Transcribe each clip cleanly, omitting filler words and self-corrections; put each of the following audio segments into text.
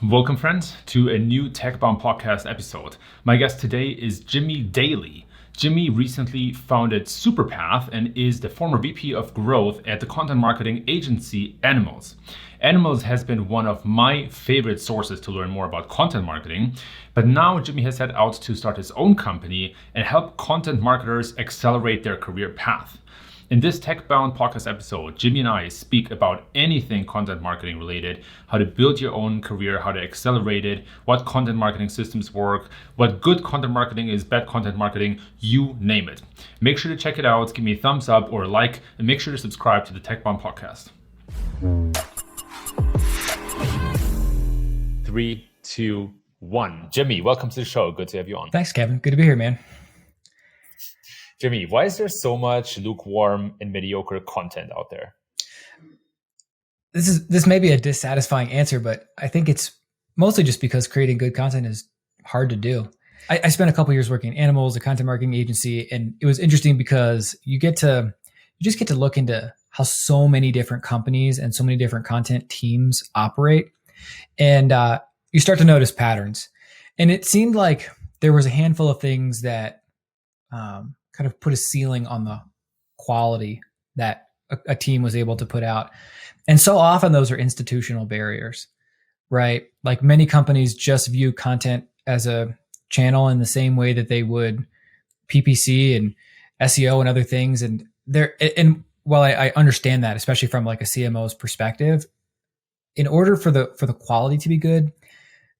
Welcome, friends, to a new TechBomb podcast episode. My guest today is Jimmy Daly. Jimmy recently founded Superpath and is the former VP of Growth at the content marketing agency Animals. Animals has been one of my favorite sources to learn more about content marketing, but now Jimmy has set out to start his own company and help content marketers accelerate their career path. In this tech-bound podcast episode, Jimmy and I speak about anything content marketing related, how to build your own career, how to accelerate it, what content marketing systems work, what good content marketing is, bad content marketing, you name it. Make sure to check it out, give me a thumbs up or a like, and make sure to subscribe to the Tech-Bound podcast. 3, 2, 1. Jimmy, welcome to the show. Good to have you on. Thanks, Kevin. Good to be here, man. Jimmy, why is there so much lukewarm and mediocre content out there? This may be a dissatisfying answer, but I think it's mostly just because creating good content is hard to do. I spent a couple years working in Animals, a content marketing agency, and it was interesting because you just get to look into how so many different companies and so many different content teams operate, and you start to notice patterns. And it seemed like there was a handful of things that kind of put a ceiling on the quality that a team was able to put out. And so often those are institutional barriers, right? Like many companies just view content as a channel in the same way that they would PPC and SEO and other things. And while I understand that, especially from like a CMO's perspective, in order for the quality to be good,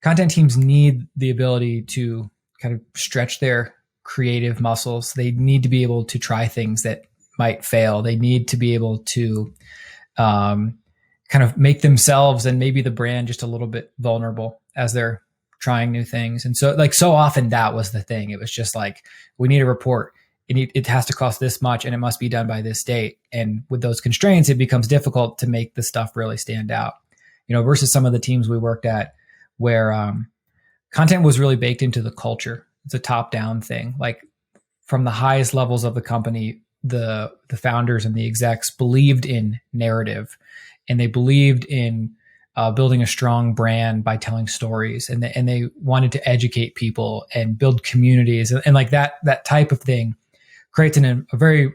content teams need the ability to kind of stretch their creative muscles. They need to be able to try things that might fail. They need to be able to kind of make themselves and maybe the brand just a little bit vulnerable as they're trying new things. And so often that was the thing. It was just like, we need a report. It has to cost this much and it must be done by this date. And with those constraints, it becomes difficult to make the stuff really stand out, versus some of the teams we worked at where content was really baked into the culture. It's a top-down thing. Like from the highest levels of the company, the founders and the execs believed in narrative, and they believed in building a strong brand by telling stories, and they wanted to educate people and build communities, and like that type of thing creates a very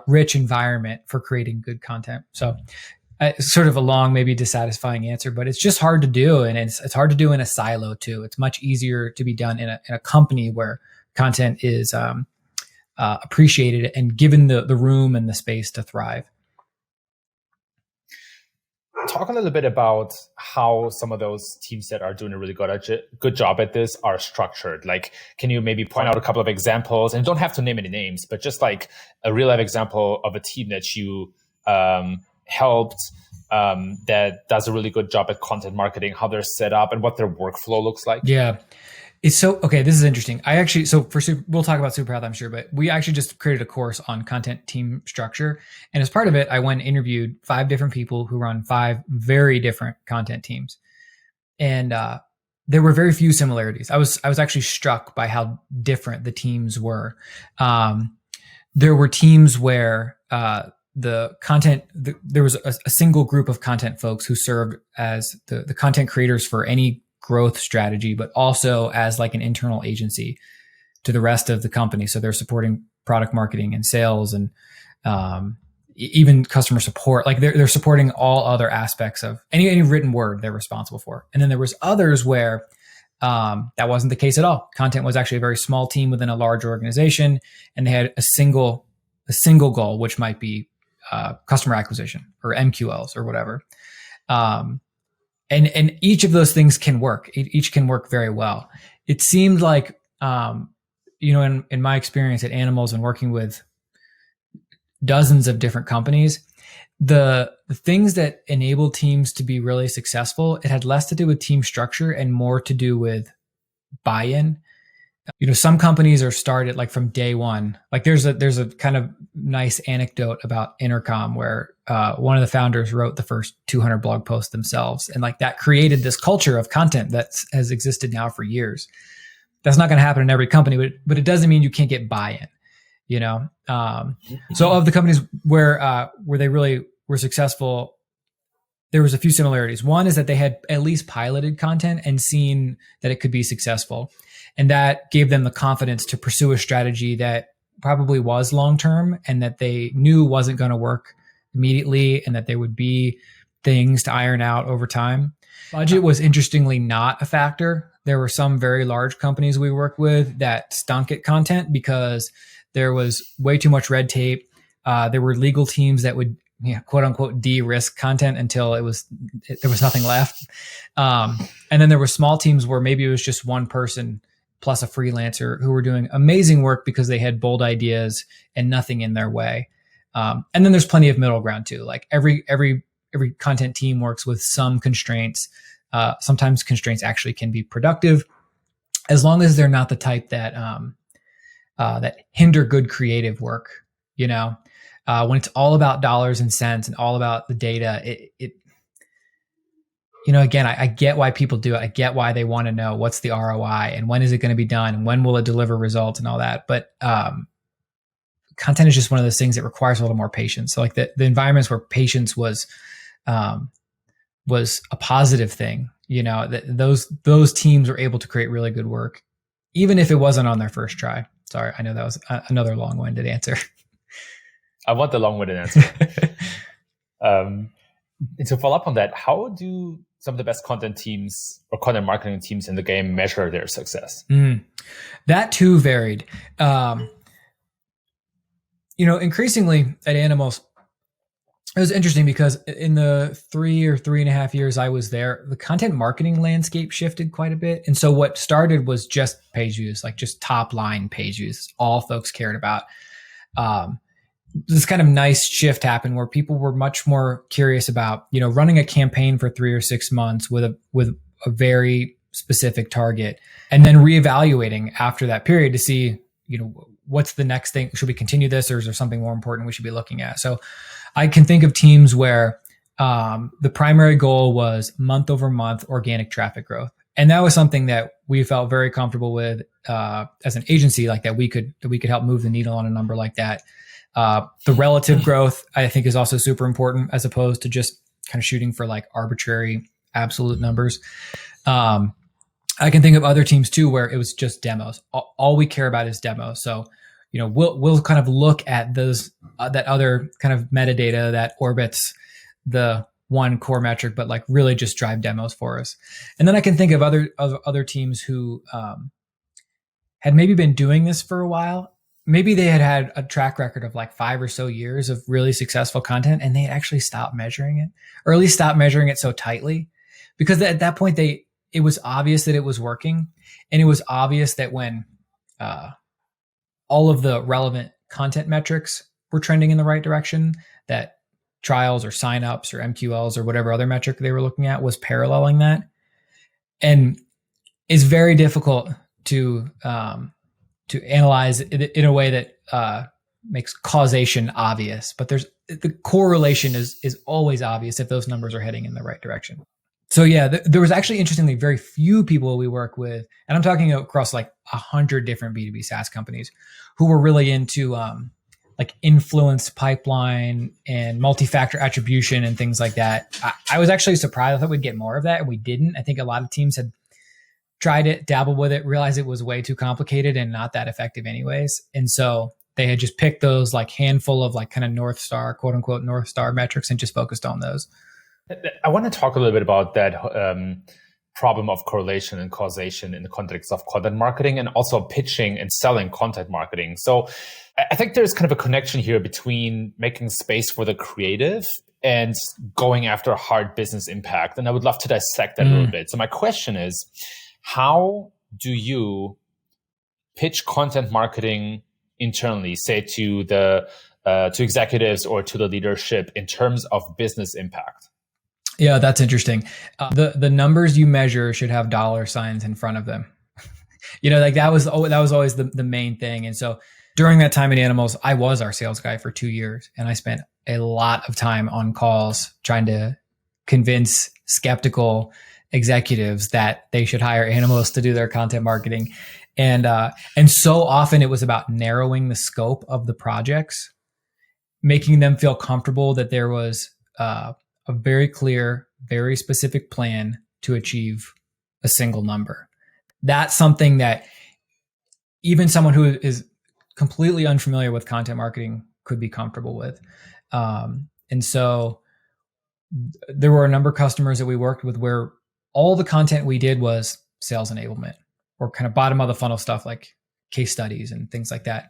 rich environment for creating good content. So sort of a long, maybe dissatisfying answer, but it's just hard to do. And it's hard to do in a silo too. It's much easier to be done in a company where content is appreciated and given the room and the space to thrive. Talk a little bit about how some of those teams that are doing a really good job at this are structured. Like, can you maybe point out a couple of examples? And you don't have to name any names, but just like a real life example of a team that you helped that does a really good job at content marketing, how they're set up and what their workflow looks like. Yeah. It's okay. This is interesting. We'll talk about Superpath, I'm sure, but we actually just created a course on content team structure. And as part of it, I went and interviewed 5 different people who run 5 very different content teams. And there were very few similarities. I was actually struck by how different the teams were. There were teams where there was a single group of content folks who served as the content creators for any growth strategy, but also as like an internal agency to the rest of the company. So they're supporting product marketing and sales and even customer support. Like they're supporting all other aspects of any written word they're responsible for. And then there was others where that wasn't the case at all. Content was actually a very small team within a large organization, and they had a single goal, which might be customer acquisition or MQLs or whatever. And each of those things can work. Each can work very well. It seemed like, in my experience at Animals and working with dozens of different companies, the things that enable teams to be really successful, it had less to do with team structure and more to do with buy-in. Some companies are started like from day one. Like there's a kind of nice anecdote about Intercom where one of the founders wrote the first 200 blog posts themselves, and like that created this culture of content that has existed now for years. That's not going to happen in every company, but it doesn't mean you can't get buy-in. So of the companies where they really were successful, there was a few similarities. One is that they had at least piloted content and seen that it could be successful. And that gave them the confidence to pursue a strategy that probably was long-term and that they knew wasn't going to work immediately and that there would be things to iron out over time. Budget was interestingly not a factor. There were some very large companies we worked with that stunk at content because there was way too much red tape. There were legal teams that would, quote unquote, de-risk content until there was nothing left. And then there were small teams where maybe it was just one person plus a freelancer who were doing amazing work because they had bold ideas and nothing in their way. And then there's plenty of middle ground too. Like every content team works with some constraints. Sometimes constraints actually can be productive as long as they're not the type that that hinder good creative work. When it's all about dollars and cents and all about the data, again, I get why people do it. I get why they want to know what's the ROI and when is it going to be done and when will it deliver results and all that. But content is just one of those things that requires a little more patience. So like the environments where patience was a positive thing, those teams were able to create really good work, even if it wasn't on their first try. Sorry, I know that was another long-winded answer. I want the long-winded answer. And to follow up on that, how do some of the best content teams or content marketing teams in the game measure their success? That too varied. Increasingly at Animals, it was interesting because in the 3 or 3.5 years I was there, the content marketing landscape shifted quite a bit. And so what started was just page views, like just top line page views, all folks cared about. This kind of nice shift happened where people were much more curious about, running a campaign for 3 or 6 months with a very specific target and then reevaluating after that period to see, what's the next thing? Should we continue this or is there something more important we should be looking at? So I can think of teams where the primary goal was month over month organic traffic growth. And that was something that we felt very comfortable with as an agency, like that we could help move the needle on a number like that. The relative growth, I think, is also super important as opposed to just kind of shooting for like arbitrary absolute numbers. I can think of other teams too, where it was just demos. All we care about is demos. So, we'll kind of look at those, that other kind of metadata that orbits the one core metric, but like really just drive demos for us. And then I can think of other teams who had maybe been doing this for a while. Maybe they had a track record of like 5 or so years of really successful content and they actually stopped measuring it, or at least stopped measuring it so tightly, because at that point it was obvious that it was working. And it was obvious that when all of the relevant content metrics were trending in the right direction, that trials or signups or MQLs or whatever other metric they were looking at was paralleling that. And it's very difficult to analyze it in a way that makes causation obvious, but the correlation is always obvious if those numbers are heading in the right direction. So yeah, there was actually interestingly very few people we work with, and I'm talking across like 100 different B2B SaaS companies who were really into like influence pipeline and multi-factor attribution and things like that. I was actually surprised. I thought we'd get more of that, and we didn't. I think a lot of teams had tried it, dabbled with it, realized it was way too complicated and not that effective anyways. And so they had just picked those like handful of like kind of North Star, quote unquote, North Star metrics and just focused on those. I want to talk a little bit about that problem of correlation and causation in the context of content marketing and also pitching and selling content marketing. So I think there's kind of a connection here between making space for the creative and going after a hard business impact. And I would love to dissect that a little bit. So my question is, how do you pitch content marketing internally, say to the to executives or to the leadership in terms of business impact? Yeah, that's interesting. The numbers you measure should have dollar signs in front of them. Like that was always the main thing. And so during that time in Animals, I was our sales guy for 2 years, and I spent a lot of time on calls trying to convince skeptical executives that they should hire Animals to do their content marketing. And so often it was about narrowing the scope of the projects, making them feel comfortable that there was a very clear very specific plan to achieve a single number. That's something that even someone who is completely unfamiliar with content marketing could be comfortable with. And so there were a number of customers that we worked with where all the content we did was sales enablement or kind of bottom of the funnel stuff like case studies and things like that.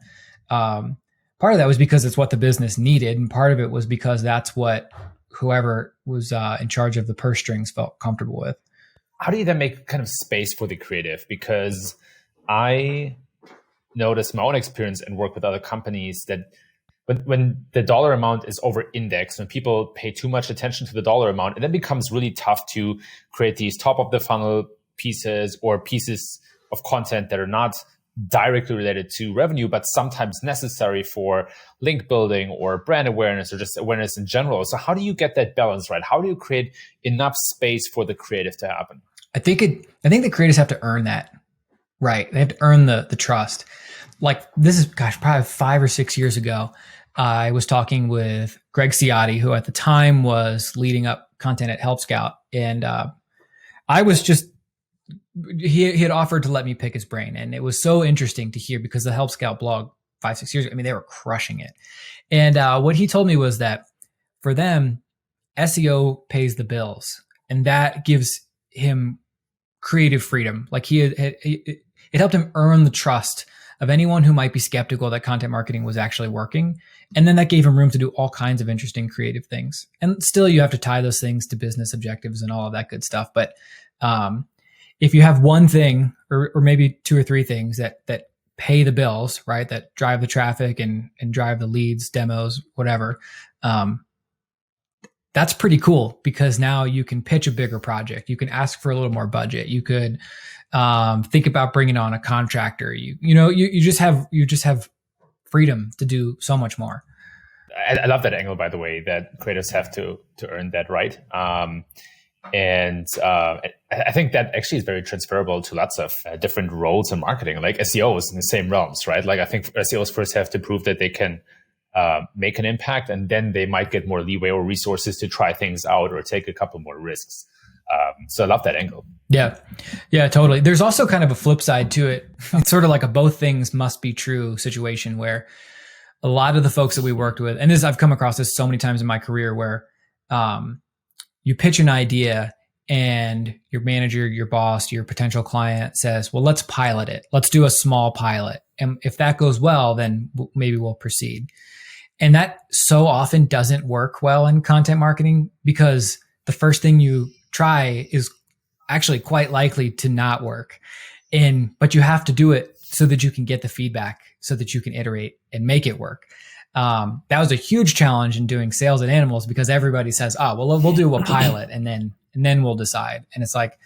Part of that was because it's what the business needed. And part of it was because that's what whoever was in charge of the purse strings felt comfortable with. How do you then make kind of space for the creative? Because I notice my own experience and work with other companies that when the dollar amount is over indexed, when people pay too much attention to the dollar amount, it then becomes really tough to create these top of the funnel pieces or pieces of content that are not directly related to revenue, but sometimes necessary for link building or brand awareness or just awareness in general. So how do you get that balance right? How do you create enough space for the creative to happen? I think the creatives have to earn that, right? They have to earn the trust. Like this is, probably 5 or 6 years ago. I was talking with Greg Ciotti, who at the time was leading up content at Help Scout. And I was just, he had offered to let me pick his brain. And it was so interesting to hear because the Help Scout blog 5, 6 years ago, I mean, they were crushing it. And what he told me was that for them, SEO pays the bills. And that gives him creative freedom. Like it helped him earn the trust of anyone who might be skeptical that content marketing was actually working. And then that gave him room to do all kinds of interesting creative things. And still you have to tie those things to business objectives and all of that good stuff. But if you have one thing or maybe 2 or 3 things that pay the bills, right, that drive the traffic and drive the leads, demos, whatever, that's pretty cool because now you can pitch a bigger project. You can ask for a little more budget. You could think about bringing on a contractor. You just have freedom to do so much more. I love that angle, by the way, that creators have to earn that right. And I think that actually is very transferable to lots of different roles in marketing, like SEOs in the same realms, right? Like I think SEOs first have to prove that they can make an impact, and then they might get more leeway or resources to try things out or take a couple more risks. So I love that angle. Yeah, totally. There's also kind of a flip side to it. It's sort of like a both things must be true situation where a lot of the folks that we worked with, and I've come across this so many times in my career where you pitch an idea and your manager, your boss, your potential client says, well, let's pilot it. Let's do a small pilot. And if that goes well, then maybe we'll proceed. And that so often doesn't work well in content marketing because the first thing you try is actually quite likely to not work. But you have to do it so that you can get the feedback, so that you can iterate and make it work. That was a huge challenge in doing sales at Animals because everybody says, oh, well, we'll do a pilot and then we'll decide. And it's like,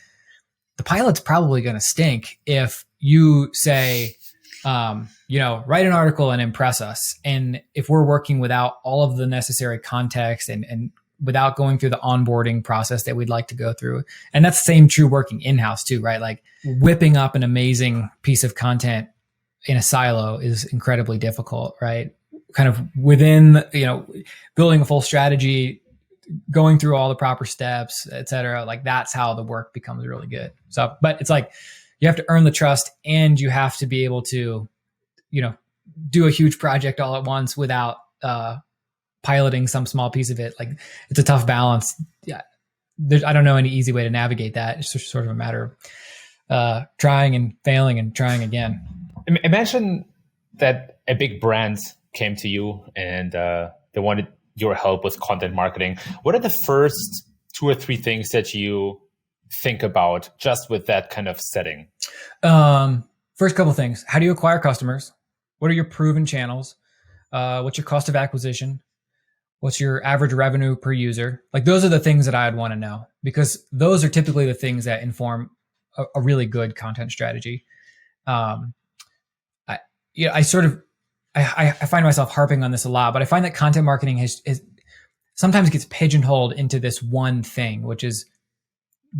the pilot's probably going to stink if you say, write an article and impress us. And if we're working without all of the necessary context and without going through the onboarding process that we'd like to go through. And that's the same true working in-house too, right? Like whipping up an amazing piece of content in a silo is incredibly difficult, right? Kind of within, building a full strategy, going through all the proper steps, et cetera. Like that's how the work becomes really good. So, but it's like, you have to earn the trust and you have to be able to, do a huge project all at once without, piloting some small piece of it. Like it's a tough balance. Yeah. I don't know any easy way to navigate that. It's just sort of a matter of trying and failing and trying again. Imagine that a big brand came to you and they wanted your help with content marketing. What are the first 2 or 3 things that you think about just with that kind of setting? First couple things. How do you acquire customers? What are your proven channels? What's your cost of acquisition? What's your average revenue per user? Like those are the things that I'd want to know because those are typically the things that inform a really good content strategy. I find myself harping on this a lot, but I find that content marketing is sometimes gets pigeonholed into this one thing, which is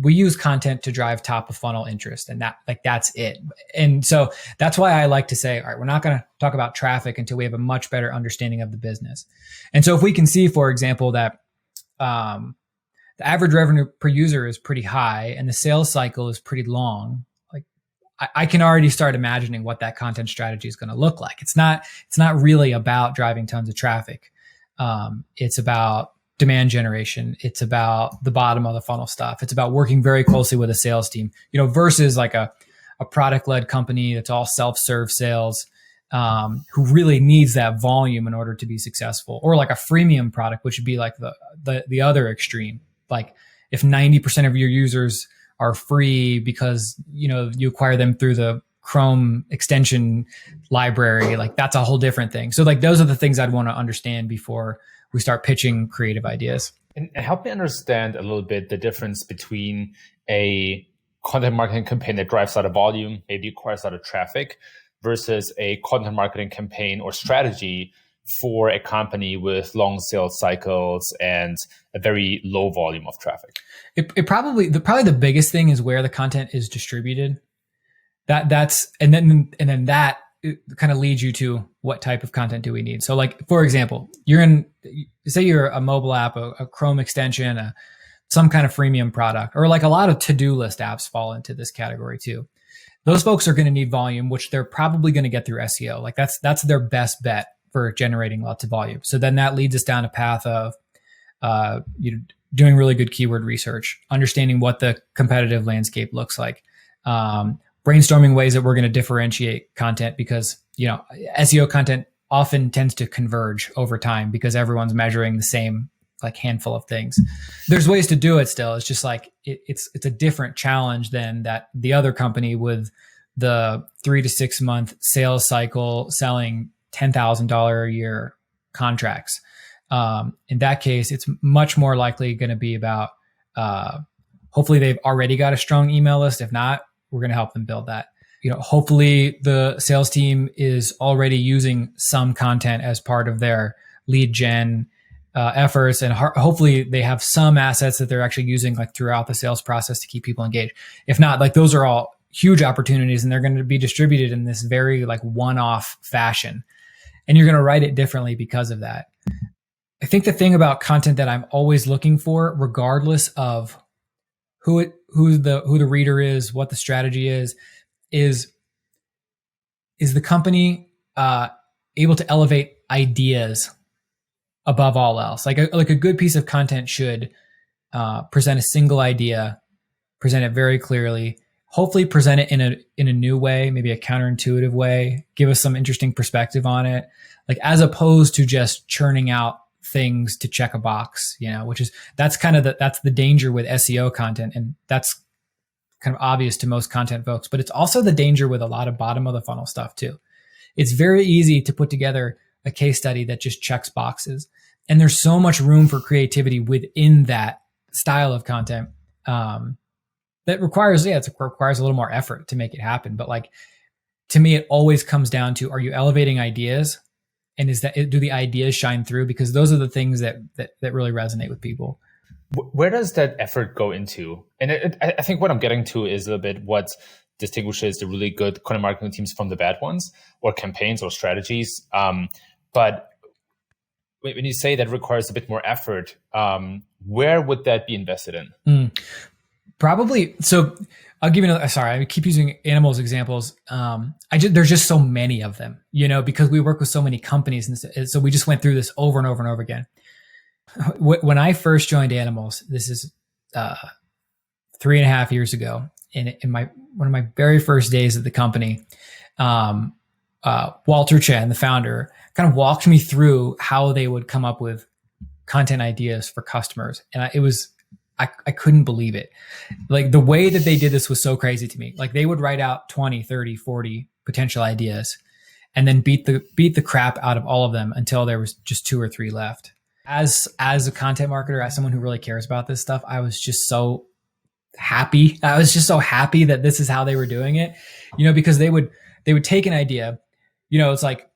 we use content to drive top of funnel interest and that's it. And so that's why I like to say, all right, we're not going to talk about traffic until we have a much better understanding of the business. And so if we can see, for example, that the average revenue per user is pretty high and the sales cycle is pretty long, like I can already start imagining what that content strategy is going to look like. It's not really about driving tons of traffic. It's about demand generation. It's about the bottom of the funnel stuff. It's about working very closely with a sales team, versus like a product-led company that's all self-serve sales, who really needs that volume in order to be successful, or like a freemium product, which would be like the other extreme. Like if 90% of your users are free because, you acquire them through the Chrome extension library, like that's a whole different thing. So like those are the things I'd want to understand before we start pitching creative ideas. And help me understand a little bit the difference between a content marketing campaign that drives a lot of volume, maybe acquires a lot of traffic, versus a content marketing campaign or strategy for a company with long sales cycles and a very low volume of traffic. It probably the biggest thing is where the content is distributed. That's and then that kind of leads you to what type of content do we need. So like, for example, say you're a mobile app, a Chrome extension, some kind of freemium product, or like a lot of to-do list apps fall into this category too. Those folks are going to need volume, which they're probably going to get through SEO. Like that's their best bet for generating lots of volume. So then that leads us down a path of doing really good keyword research, understanding what the competitive landscape looks like, brainstorming ways that we're going to differentiate content, because SEO content often tends to converge over time because everyone's measuring the same like handful of things. There's ways to do it still. It's just like it's a different challenge than that the other company with the 3 to 6 month sales cycle selling $10,000 a year contracts. In that case, it's much more likely going to be about hopefully they've already got a strong email list. If not, we're going to help them build that. Hopefully the sales team is already using some content as part of their lead gen efforts, and hopefully they have some assets that they're actually using like throughout the sales process to keep people engaged. If not, like those are all huge opportunities, and they're going to be distributed in this very like one-off fashion, and you're going to write it differently because of that. I think the thing about content that I'm always looking for, regardless of who the reader is, what the strategy is the company able to elevate ideas above all else. Like a good piece of content should present a single idea, present it very clearly, hopefully present it in a new way, maybe a counterintuitive way, give us some interesting perspective on it, like as opposed to just churning out things to check a box, that's the danger with SEO content, and that's kind of obvious to most content folks, but it's also the danger with a lot of bottom of the funnel stuff too. It's very easy to put together a case study that just checks boxes, and there's so much room for creativity within that style of content that requires a little more effort to make it happen. But like, to me, it always comes down to, are you elevating ideas? And do the ideas shine through? Because those are the things that really resonate with people. Where does that effort go into? And I think what I'm getting to is a bit what distinguishes the really good content marketing teams from the bad ones, or campaigns or strategies. But when you say that requires a bit more effort, where would that be invested in? Probably. So I'll give you another, sorry, I keep using animals examples. There's just so many of them, because we work with so many companies. And so we just went through this over and over and over again. When I first joined Animals, this is 3.5 years ago, in one of my very first days at the company, Walter Chen, the founder, kind of walked me through how they would come up with content ideas for customers. And I couldn't believe it. Like the way that they did this was so crazy to me. Like they would write out 20, 30, 40 potential ideas and then beat the crap out of all of them until there was just 2 or 3 left. As a content marketer, as someone who really cares about this stuff, I was just so happy. I was just so happy that this is how they were doing it, because they would take an idea, it's like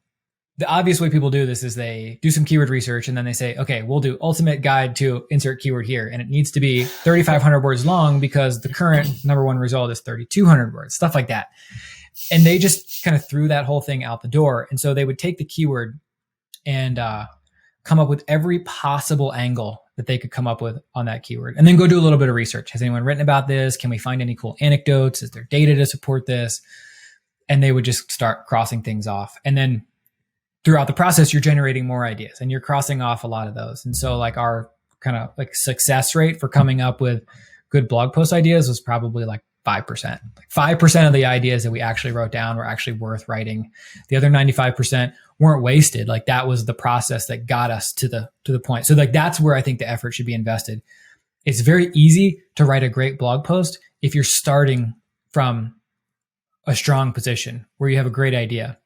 the obvious way people do this is they do some keyword research and then they say, okay, we'll do ultimate guide to insert keyword here. And it needs to be 3,500 words long because the current number one result is 3,200 words, stuff like that. And they just kind of threw that whole thing out the door. And so they would take the keyword and come up with every possible angle that they could come up with on that keyword. And then go do a little bit of research. Has anyone written about this? Can we find any cool anecdotes? Is there data to support this? And they would just start crossing things off. And then throughout the process, you're generating more ideas and you're crossing off a lot of those. And so like our kind of like success rate for coming up with good blog post ideas was probably like 5%. Like 5% of the ideas that we actually wrote down were actually worth writing. The other 95% weren't wasted. Like that was the process that got us to the point. So like that's where I think the effort should be invested. It's very easy to write a great blog post if you're starting from a strong position where you have a great idea.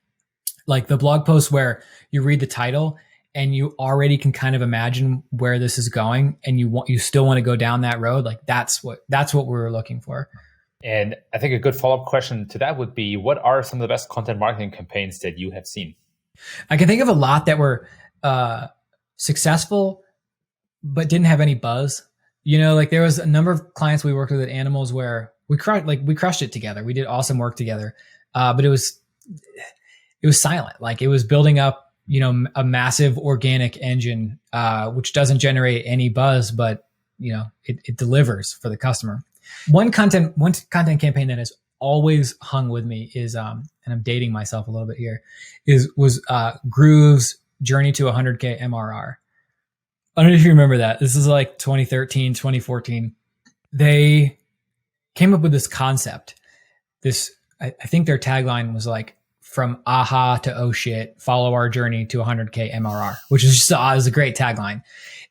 Like the blog post where you read the title and you already can kind of imagine where this is going and you still want to go down that road. Like that's what we were looking for. And I think a good follow-up question to that would be, what are some of the best content marketing campaigns that you have seen? I can think of a lot that were successful, but didn't have any buzz. You know, like there was a number of clients we worked with at Animals where we crushed it together. We did awesome work together. But it was silent. Like it was building up, you know, a massive organic engine, which doesn't generate any buzz, but you know, it delivers for the customer. One content campaign that has always hung with me is, and I'm dating myself a little bit here, was Groove's Journey to 100K MRR. I don't know if you remember that. This is like 2013, 2014. They came up with this concept. I think their tagline was like, from aha to oh shit, follow our journey to 100K MRR, which is just, it was a great tagline.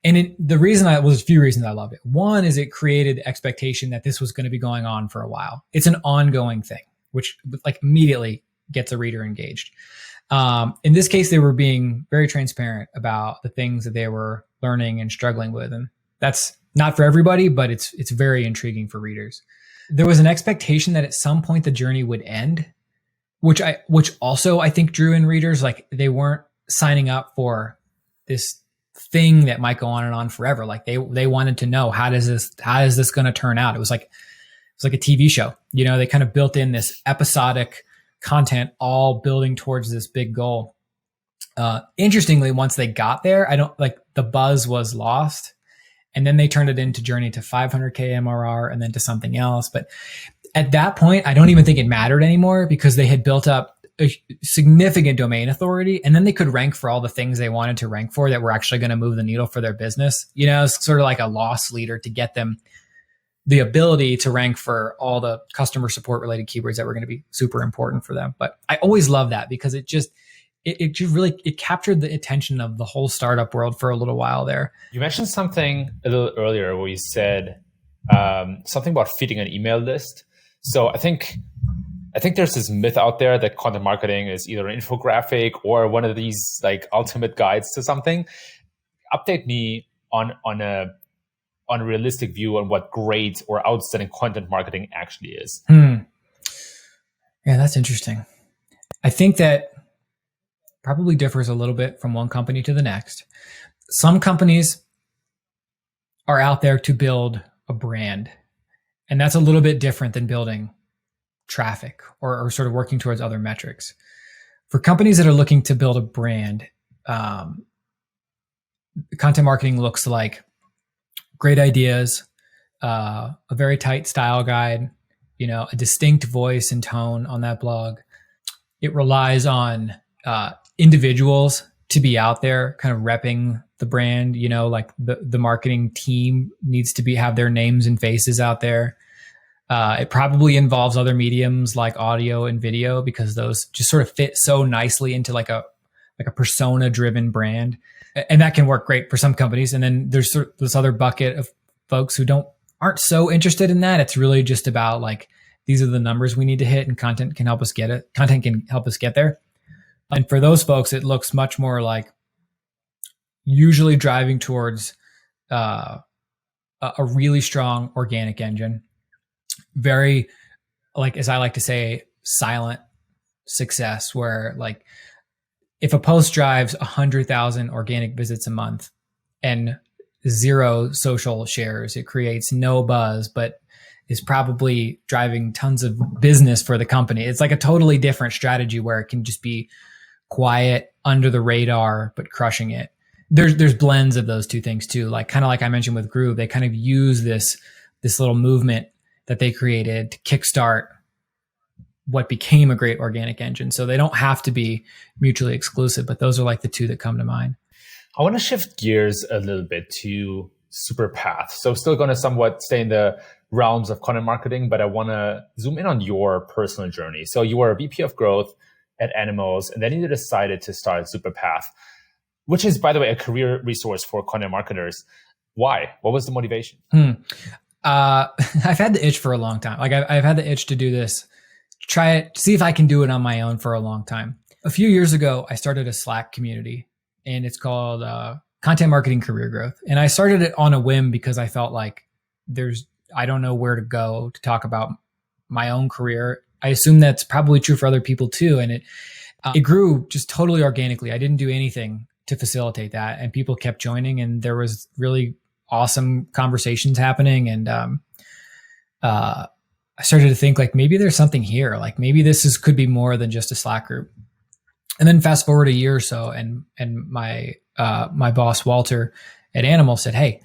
And the reason was a few reasons I loved it. One is it created expectation that this was going to be going on for a while. It's an ongoing thing, which like immediately gets a reader engaged. In this case, they were being very transparent about the things that they were learning and struggling with. And that's not for everybody, but it's very intriguing for readers. There was an expectation that at some point the journey would end, which also I think drew in readers. Like they weren't signing up for this thing that might go on and on forever. Like they wanted to know, how is this going to turn out? It was like a TV show. You know, they kind of built in this episodic content, all building towards this big goal. Interestingly, once they got there, the buzz was lost, and then they turned it into Journey to 500K MRR and then to something else. But at that point, I don't even think it mattered anymore because they had built up a significant domain authority, and then they could rank for all the things they wanted to rank for that were actually going to move the needle for their business. You know, it's sort of like a loss leader to get them the ability to rank for all the customer support related keywords that were going to be super important for them. But I always love that because it really captured the attention of the whole startup world for a little while there. You mentioned something a little earlier where you said something about feeding an email list. So I think there's this myth out there that content marketing is either an infographic or one of these like ultimate guides to something. Update me on a realistic view on what great or outstanding content marketing actually is. Yeah, that's interesting. I think that probably differs a little bit from one company to the next. Some companies are out there to build a brand, and that's a little bit different than building traffic or sort of working towards other metrics. For companies that are looking to build a brand, content marketing looks like great ideas, a very tight style guide, you know, a distinct voice and tone on that blog. It relies on individuals to be out there kind of repping the brand, you know, like the marketing team needs to have their names and faces out there. It probably involves other mediums like audio and video because those just sort of fit so nicely into like a persona driven brand. And that can work great for some companies. And then there's sort of this other bucket of folks who aren't so interested in that. It's really just about like, these are the numbers we need to hit and content can help us get it. Content can help us get there. And for those folks, it looks much more like usually driving towards a really strong organic engine. Very, like, as I like to say, silent success, where like if a post drives 100,000 organic visits a month and 0 social shares, it creates no buzz, but is probably driving tons of business for the company. It's like a totally different strategy where it can just be quiet, under the radar, but crushing it. there's blends of those two things too. Like kind of like I mentioned with Groove, they kind of use this little movement that they created to kickstart what became a great organic engine. So they don't have to be mutually exclusive, but those are like the two that come to mind. I want to shift gears a little bit to Superpath. So still going to somewhat stay in the realms of content marketing, but I want to zoom in on your personal journey. So you were a VP of growth at Animals, and then you decided to start Superpath, which is, by the way, a career resource for content marketers. Why? What was the motivation? I've had the itch for a long time. Like I've had the itch to do this, try it, see if I can do it on my own for a long time. A few years ago, I started a Slack community, and it's called Content Marketing Career Growth. And I started it on a whim because I felt like I don't know where to go to talk about my own career. I assume that's probably true for other people too. And it grew just totally organically. I didn't do anything to facilitate that, and people kept joining, and there was really awesome conversations happening. And I started to think like, maybe there's something here. Like maybe could be more than just a Slack group. And then fast forward a year or so, and my boss, Walter at Animal, said, "Hey,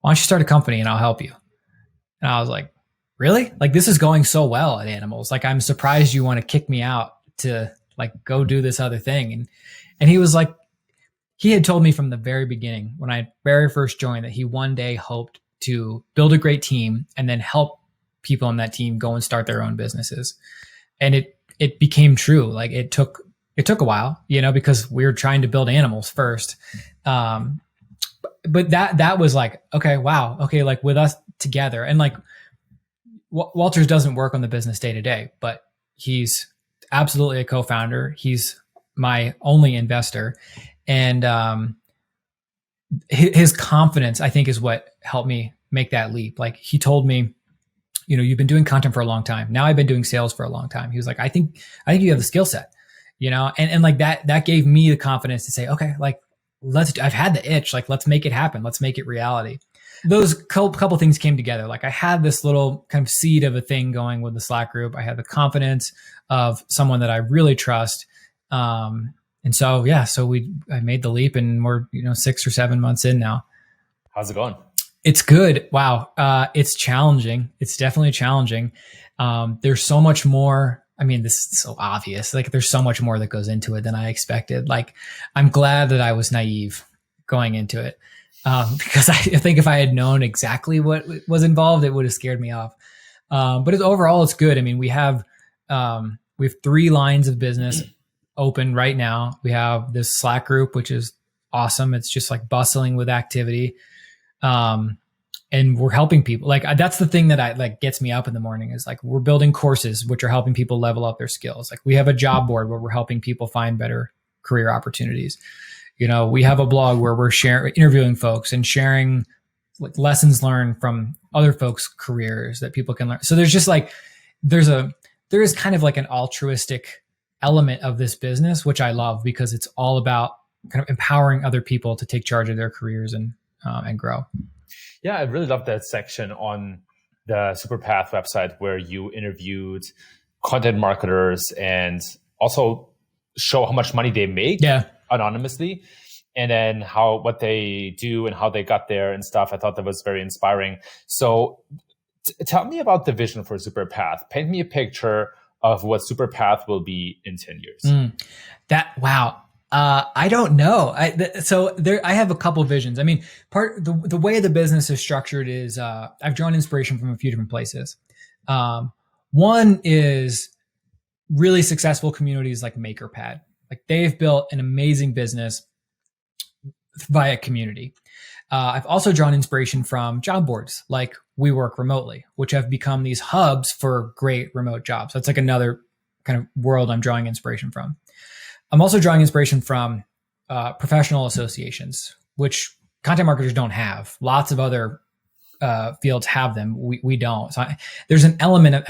why don't you start a company and I'll help you?" And I was like, "Really? Like this is going so well at Animals. Like I'm surprised you want to kick me out to like go do this other thing." And he was like, he had told me from the very beginning when I very first joined that he one day hoped to build a great team and then help people on that team go and start their own businesses. And it became true. Like it took a while, because we were trying to build Animals first. But that was like, okay, wow. Okay. Like with us together, and like Walters doesn't work on the business day to day, but he's absolutely a co-founder. He's my only investor. And his confidence, I think, is what helped me make that leap. Like he told me, you've been doing content for a long time. Now I've been doing sales for a long time. He was like, I think you have the skill set, and like that gave me the confidence to say, okay, like I've had the itch, like let's make it happen. Let's make it reality. Those couple things came together. Like I had this little kind of seed of a thing going with the Slack group. I had the confidence of someone that I really trust. And so, I made the leap, and we're, 6 or 7 months in now. How's it going? It's good. Wow. It's challenging. It's definitely challenging. There's so much more. I mean, this is so obvious. Like there's so much more that goes into it than I expected. Like I'm glad that I was naive going into it. Because I think if I had known exactly what was involved, it would have scared me off. But overall, it's good. I mean, we have 3 lines of business open right now. We have this Slack group, which is awesome. It's just like bustling with activity. And we're helping people. Like that's the thing that gets me up in the morning is like, we're building courses, which are helping people level up their skills. Like we have a job board where we're helping people find better career opportunities. We have a blog where we're interviewing folks and sharing like lessons learned from other folks' careers that people can learn. So there's just like, there is kind of like an altruistic element of this business, which I love because it's all about kind of empowering other people to take charge of their careers and grow. Yeah, I really love that section on the Superpath website where you interviewed content marketers and also show how much money they make anonymously, and then what they do and how they got there and stuff. I thought that was very inspiring. So tell me about the vision for Superpath. Paint me a picture of what Superpath will be in 10 years. Wow. I don't know. I have a couple visions. I mean, the way the business is structured is I've drawn inspiration from a few different places. One is really successful communities like MakerPad. Like they've built an amazing business via community. I've also drawn inspiration from job boards like We Work Remotely, which have become these hubs for great remote jobs. That's like another kind of world I'm drawing inspiration from. I'm also drawing inspiration from professional associations, which content marketers don't have. Lots of other fields have them. We don't. So there's an element of,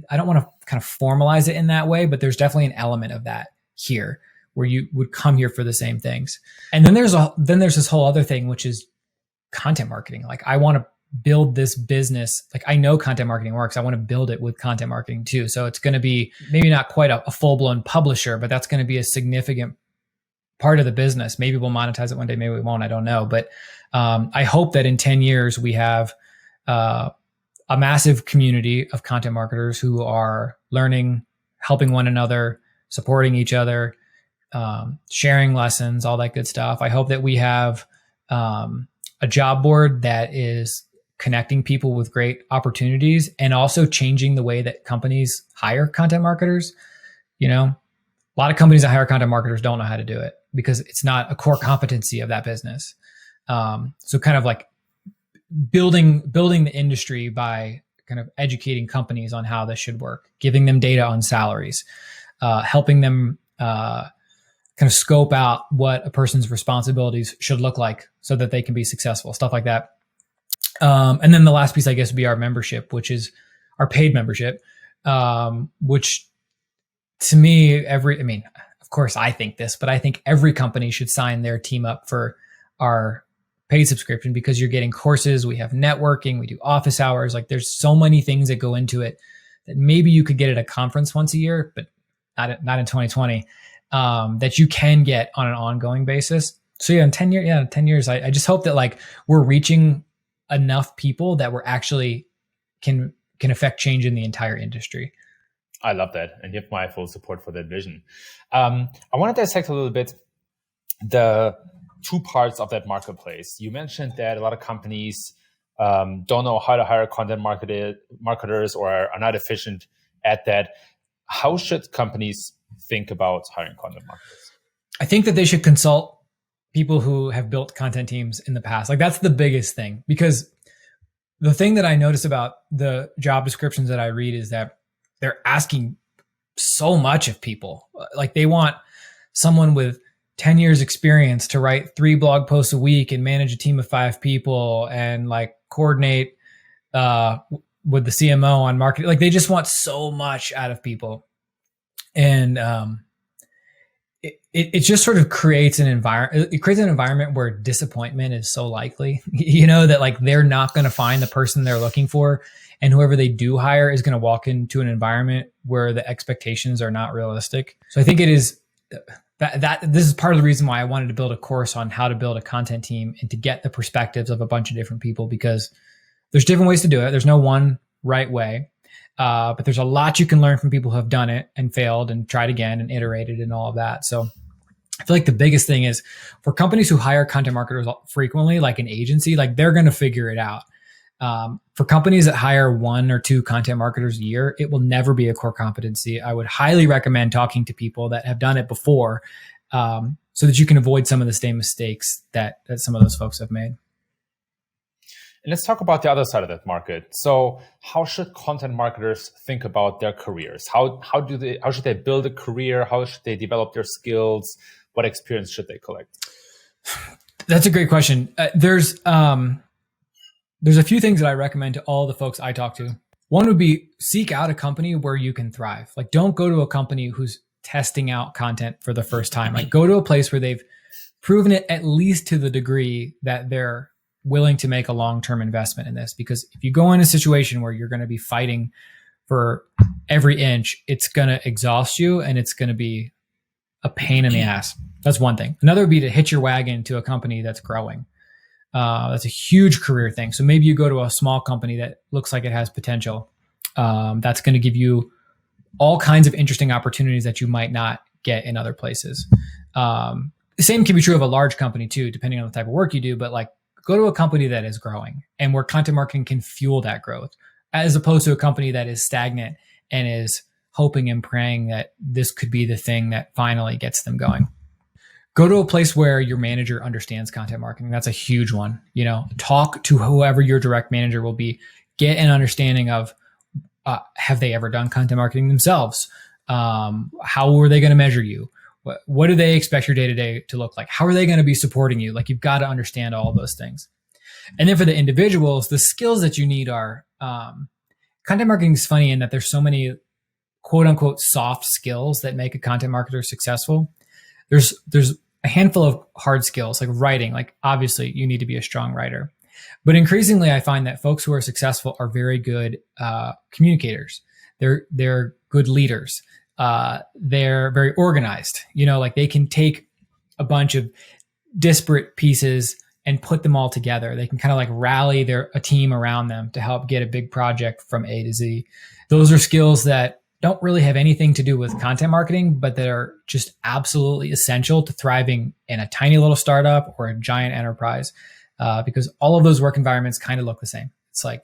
I don't want to kind of formalize it in that way, but there's definitely an element of that here where you would come here for the same things. And then there's this whole other thing, which is content marketing. Like I want to build this business. Like I know content marketing works. I want to build it with content marketing too. So it's going to be maybe not quite a full blown publisher, but that's going to be a significant part of the business. Maybe we'll monetize it one day, maybe we won't, I don't know. But I hope that in 10 years we have a massive community of content marketers who are learning, helping one another, supporting each other, sharing lessons, all that good stuff. I hope that we have a job board that is connecting people with great opportunities and also changing the way that companies hire content marketers. You know, a lot of companies that hire content marketers don't know how to do it because it's not a core competency of that business. So kind of like building the industry by kind of educating companies on how this should work, giving them data on salaries, helping them kind of scope out what a person's responsibilities should look like so that they can be successful, stuff like that. And then the last piece, I guess, would be our membership, which is our paid membership, which to me, of course I think this, but I think every company should sign their team up for our paid subscription because you're getting courses, we have networking, we do office hours. Like there's so many things that go into it that maybe you could get at a conference once a year, but not in 2020, that you can get on an ongoing basis. So in 10 years, I just hope that like we're reaching enough people that we're actually can affect change in the entire industry. I love that. And you have my full support for that vision. I want to dissect a little bit the two parts of that marketplace. You mentioned that a lot of companies don't know how to hire content marketers or are not efficient at that. How should companies think about hiring content marketers? I think that they should consult people who have built content teams in the past. Like that's the biggest thing, because the thing that I notice about the job descriptions that I read is that they're asking so much of people. Like they want someone with 10 years experience to write 3 blog posts a week and manage a team of 5 people and like coordinate with the CMO on marketing. Like they just want so much out of people. And it just sort of creates an environment. It creates an environment where disappointment is so likely, you know, that like they're not going to find the person they're looking for. And whoever they do hire is going to walk into an environment where the expectations are not realistic. So I think it is that this is part of the reason why I wanted to build a course on how to build a content team and to get the perspectives of a bunch of different people, because there's different ways to do it. There's no one right way. But there's a lot you can learn from people who have done it and failed and tried again and iterated and all of that. So I feel like the biggest thing is for companies who hire content marketers frequently, like an agency, like they're going to figure it out. For companies that hire 1 or 2 content marketers a year, it will never be a core competency. I would highly recommend talking to people that have done it before, so that you can avoid some of the same mistakes that some of those folks have made. And let's talk about the other side of that market. So how should content marketers think about their careers? How should they build a career? How should they develop their skills? What experience should they collect? That's a great question. There's a few things that I recommend to all the folks I talk to. One would be seek out a company where you can thrive. Like don't go to a company who's testing out content for the first time. Like go to a place where they've proven it at least to the degree that they're willing to make a long-term investment in this. Because if you go in a situation where you're going to be fighting for every inch, it's going to exhaust you and it's going to be a pain in the ass. That's one thing. Another would be to hitch your wagon to a company that's growing. That's a huge career thing. So maybe you go to a small company that looks like it has potential. That's going to give you all kinds of interesting opportunities that you might not get in other places. The same can be true of a large company too, depending on the type of work you do, but like go to a company that is growing and where content marketing can fuel that growth, as opposed to a company that is stagnant and is hoping and praying that this could be the thing that finally gets them going. Go to a place where your manager understands content marketing. That's a huge one. You know, talk to whoever your direct manager will be. Get an understanding of have they ever done content marketing themselves? How are they going to measure you? What do they expect your day-to-day to look like? How are they going to be supporting you? Like you've got to understand all of those things. And then for the individuals, the skills that you need are content marketing is funny in that there's so many quote unquote soft skills that make a content marketer successful. There's a handful of hard skills like writing. Like obviously you need to be a strong writer, but increasingly I find that folks who are successful are very good communicators. They're good leaders. They're very organized, you know, like they can take a bunch of disparate pieces and put them all together. They can kind of like rally a team around them to help get a big project from A to Z. Those are skills that don't really have anything to do with content marketing, but that are just absolutely essential to thriving in a tiny little startup or a giant enterprise, because all of those work environments kind of look the same. It's like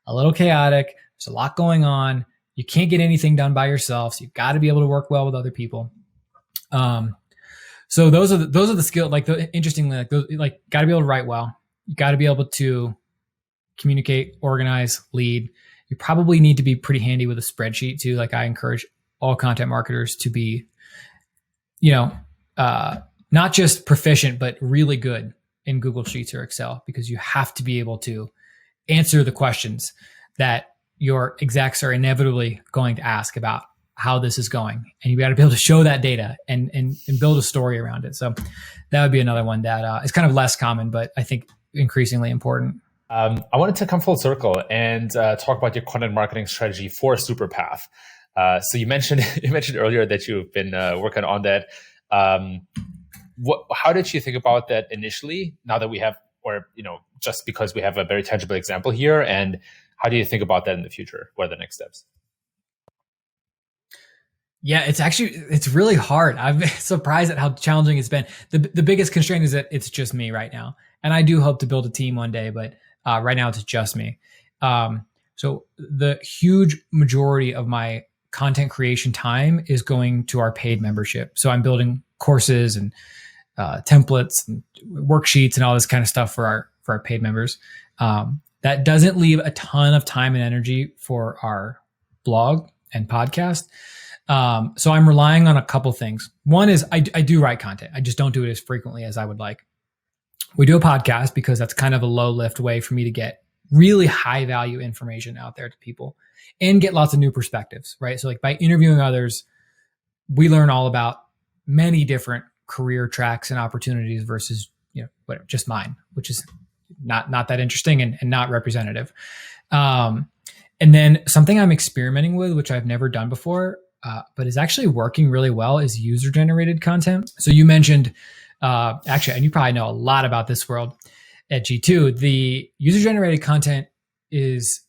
a little chaotic. There's a lot going on. You can't get anything done by yourself. So you've got to be able to work well with other people. So those are the skills. Like interestingly, like got to be able to write well. You got to be able to communicate, organize, lead. You probably need to be pretty handy with a spreadsheet too. Like I encourage all content marketers to be, not just proficient, but really good in Google Sheets or Excel, because you have to be able to answer the questions that your execs are inevitably going to ask about how this is going. And you got to be able to show that data and build a story around it. So that would be another one that is kind of less common, but I think increasingly important. I wanted to come full circle and talk about your content marketing strategy for Superpath. So you mentioned earlier that you've been working on that. How did you think about that initially? Now that we have, just because we have a very tangible example here, and how do you think about that in the future? What are the next steps? Yeah, it's really hard. I've been surprised at how challenging it's been. The biggest constraint is that it's just me right now. And I do hope to build a team one day, but right now it's just me. So the huge majority of my content creation time is going to our paid membership. So I'm building courses and templates and worksheets and all this kind of stuff for our paid members. That doesn't leave a ton of time and energy for our blog and podcast. So I'm relying on a couple things. One is I do write content. I just don't do it as frequently as I would like. We do a podcast because that's kind of a low lift way for me to get really high value information out there to people and get lots of new perspectives, right? So like by interviewing others, we learn all about many different career tracks and opportunities versus, just mine, which is not that interesting and not representative. And then something I'm experimenting with, which I've never done before, but is actually working really well, is user-generated content. So you mentioned, and you probably know a lot about this world at G2. The user-generated content is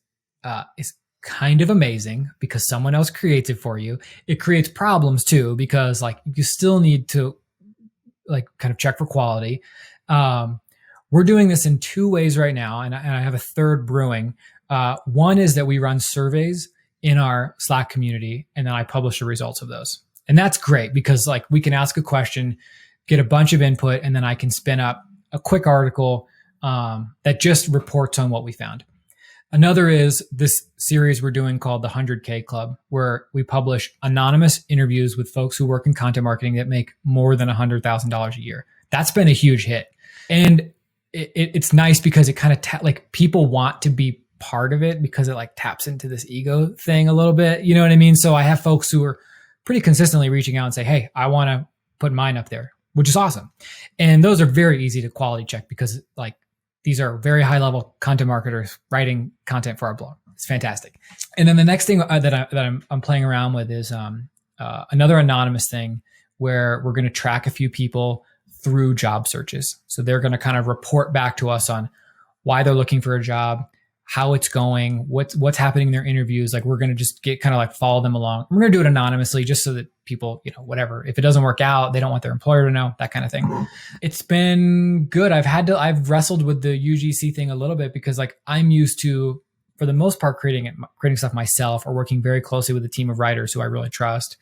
kind of amazing because someone else creates it for you. It creates problems too, because like you still need to like kind of check for quality. We're doing this in two ways right now, and I have a third brewing. One is that we run surveys in our Slack community, and then I publish the results of those. And that's great because like we can ask a question, get a bunch of input, and then I can spin up a quick article that just reports on what we found. Another is this series we're doing called the 100K Club, where we publish anonymous interviews with folks who work in content marketing that make more than $100,000 a year. That's been a huge hit. And it's nice because it kind of like people want to be part of it because it like taps into this ego thing a little bit. You know what I mean? So I have folks who are pretty consistently reaching out and say, hey, I want to put mine up there, which is awesome. And those are very easy to quality check because like these are very high level content marketers writing content for our blog. It's fantastic. And then the next thing that I'm playing around with is another anonymous thing where we're going to track a few people through job searches. So they're going to kind of report back to us on why they're looking for a job, how it's going, what's happening in their interviews. Like we're going to just get kind of like follow them along. We're going to do it anonymously just so that people, whatever, if it doesn't work out, they don't want their employer to know, that kind of thing. It's been good. I've wrestled with the UGC thing a little bit because like I'm used to, for the most part, creating stuff myself or working very closely with a team of writers who I really trust.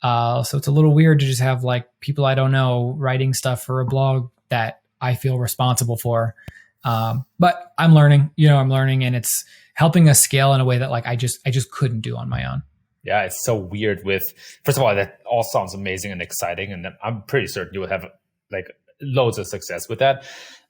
So it's a little weird to just have like people I don't know writing stuff for a blog that I feel responsible for. But I'm learning, and it's helping us scale in a way that like I just couldn't do on my own. Yeah, it's so weird first of all, that all sounds amazing and exciting. And I'm pretty certain you will have like loads of success with that.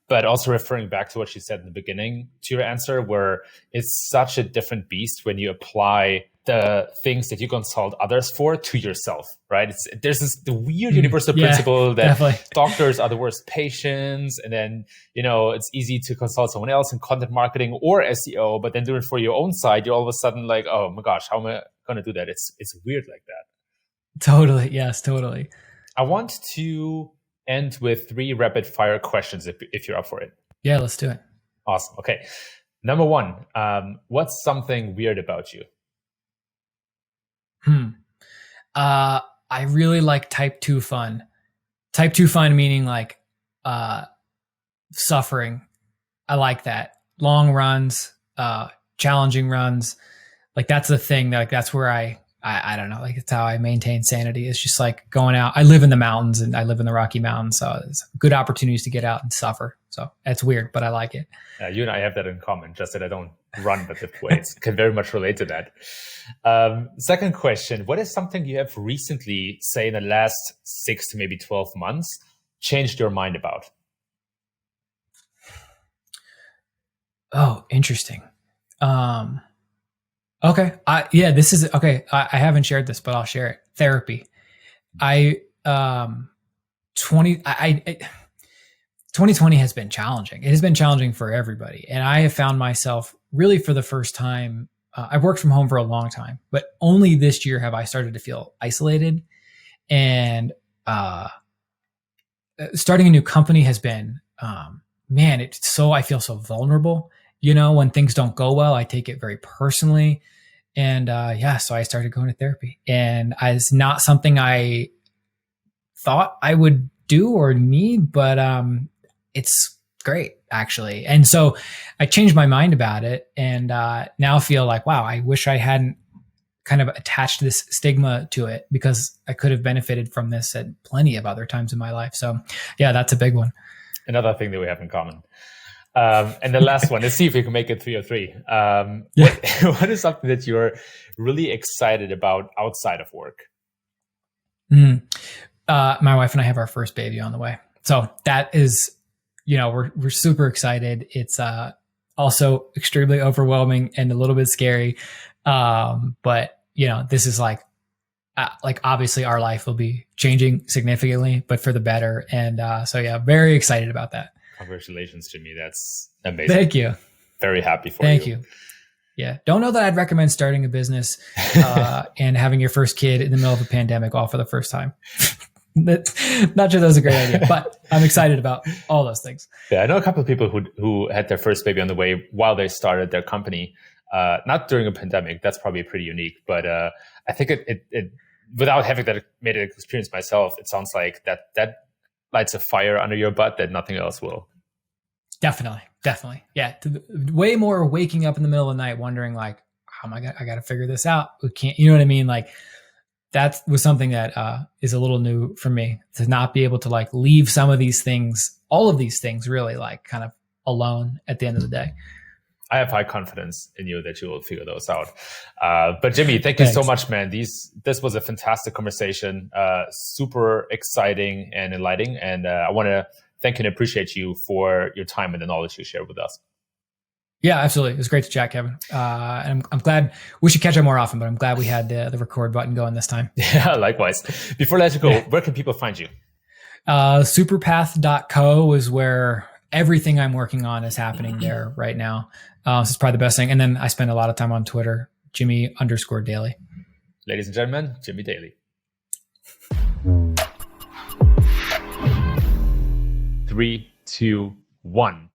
But also referring back to what you said in the beginning to your answer, where it's such a different beast when you apply the things that you consult others for to yourself, right? There's this weird universal principle that definitely. Doctors are the worst patients. And then, it's easy to consult someone else in content marketing or SEO, but then do it for your own side. You're all of a sudden like, oh my gosh, how am I going to do that? It's weird like that. Totally. Yes, totally. I want to end with 3 rapid fire questions if you're up for it. Yeah, let's do it. Awesome. Okay. Number 1, what's something weird about you? I really like type 2 fun. Type 2 fun meaning like suffering. I like that. Long runs, challenging runs. Like that's the thing. Like that's where I don't know. Like it's how I maintain sanity. It's just like going out. I live in the mountains and I live in the Rocky Mountains, so it's good opportunities to get out and suffer. So it's weird, but I like it. You and I have that in common. Just that I don't run but lift weights. Can very much relate to that. Second question: what is something you have recently, say in the last 6 to maybe 12 months, changed your mind about? Oh, interesting. Okay. This is okay. I haven't shared this, but I'll share it. Therapy. 2020 has been challenging. It has been challenging for everybody. And I have found myself really for the first time, I've worked from home for a long time, but only this year have I started to feel isolated. And starting a new company has been, I feel so vulnerable. You know, when things don't go well, I take it very personally. And so I started going to therapy. And it's not something I thought I would do or need, but it's great, actually. And so I changed my mind about it and now feel like, wow, I wish I hadn't kind of attached this stigma to it because I could have benefited from this at plenty of other times in my life. So yeah, that's a big one. Another thing that we have in common. And the last one, let's see if we can make it 3 or 3. What is something that you're really excited about outside of work? My wife and I have our first baby on the way. So that is, we're super excited. It's also extremely overwhelming and a little bit scary. But this is like obviously our life will be changing significantly, but for the better. And very excited about that. Congratulations, Jimmy. That's amazing. Thank you. Very happy for you. Thank you. Yeah. Don't know that I'd recommend starting a business and having your first kid in the middle of a pandemic all for the first time. Not sure that was a great idea, but I'm excited about all those things. Yeah, I know a couple of people who had their first baby on the way while they started their company. Not during a pandemic. That's probably pretty unique. But I think it without having that made an experience myself, it sounds like that lights a fire under your butt that nothing else will. Definitely. Yeah. Way more waking up in the middle of the night wondering like, how am I got to figure this out. We can't, you know what I mean? Like that was something that is a little new for me to not be able to like leave some of these things, all of these things really like kind of alone at the end of the day. I have high confidence in you that you will figure those out. But Jimmy, thank you so much, man. This was a fantastic conversation, super exciting and enlightening. And I want to thank you and appreciate you for your time and the knowledge you shared with us. Yeah, absolutely. It was great to chat, Kevin. And I'm glad we should catch up more often, but I'm glad we had the record button going this time. Yeah, likewise. Before I let you go, where can people find you? Superpath.co is where everything I'm working on is happening there right now. This is probably the best thing. And then I spend a lot of time on Twitter, Jimmy_Daly. Ladies and gentlemen, Jimmy Daly. 3, 2, 1.